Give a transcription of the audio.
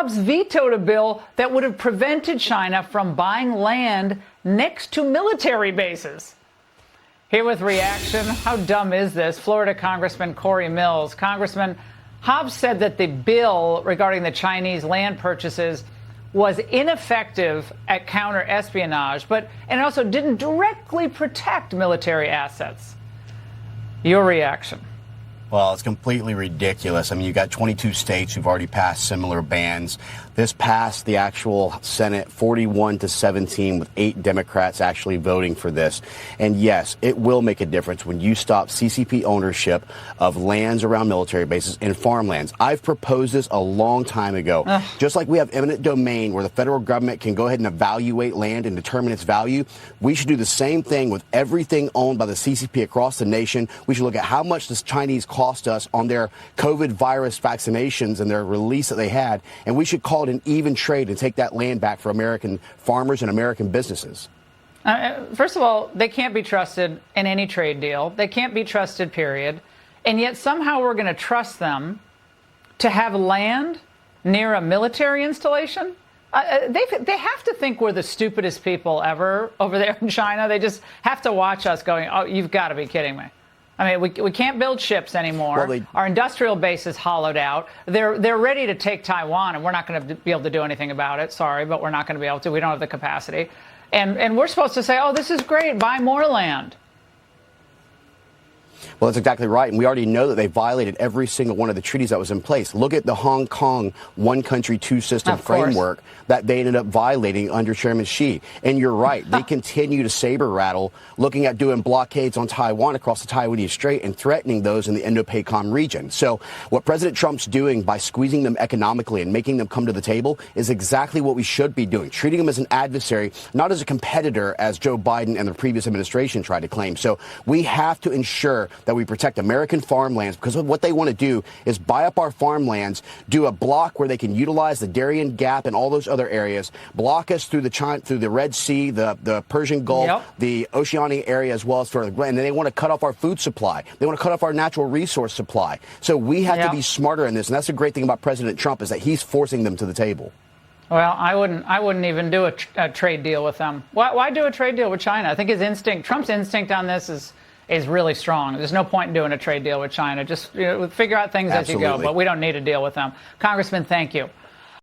Hobbs vetoed a bill that would have prevented China from buying land next to military bases. Here with reaction, how dumb is this? Florida Congressman Cory Mills. Congressman, Hobbs said that the bill regarding the Chinese land purchases was ineffective at counter-espionage, and also didn't directly protect military assets. Your reaction? Well, it's completely ridiculous. I mean, you've got 22 states who've already passed similar bans. This passed the actual Senate 41-17 with 8 Democrats actually voting for this. And yes, it will make a difference when you stop CCP ownership of lands around military bases and farmlands. I've proposed this a long time ago. Just like we have eminent domain where the federal government can go ahead and evaluate land and determine its value, we should do the same thing with everything owned by the CCP across the nation. We should look at how much this Chinese cost us on their COVID virus vaccinations and their release that they had, and we should call it an even trade and take that land back for American farmers and American businesses. First of all, they can't be trusted in any trade deal. They can't be trusted, period. And yet somehow we're going to trust them to have land near a military installation? They have to think we're the stupidest people ever over there in China. They just have to watch us going, oh, you've got to be kidding me. I mean, we can't build ships anymore. Well, our industrial base is hollowed out. They're ready to take Taiwan, and we're not going to be able to do anything about it. Sorry, but we're not going to be able to. We don't have the capacity. And we're supposed to say, oh, this is great. Buy more land. Well, that's exactly right. And we already know that they violated every single one of the treaties that was in place. Look at the Hong Kong one country, two system framework that they ended up violating under Chairman Xi. And you're right. They continue to saber rattle, looking at doing blockades on Taiwan across the Taiwanese Strait and threatening those in the Indo-PACOM region. So what President Trump's doing by squeezing them economically and making them come to the table is exactly what we should be doing, treating them as an adversary, not as a competitor, as Joe Biden and the previous administration tried to claim. So we have to ensure that we protect American farmlands, because what they want to do is buy up our farmlands, do a block where they can utilize the Darien Gap and all those other areas, block us through the Red Sea, the Persian Gulf, the Oceanic area, as well as further. And then they want to cut off our food supply. They want to cut off our natural resource supply. So we have to be smarter in this. And that's the great thing about President Trump, is that he's forcing them to the table. Well, I wouldn't even do a trade deal with them. Why do a trade deal with China? I think Trump's instinct on this is really strong. There's no point in doing a trade deal with China. Just figure out things as you go. But we don't need to deal with them. Congressman, thank you.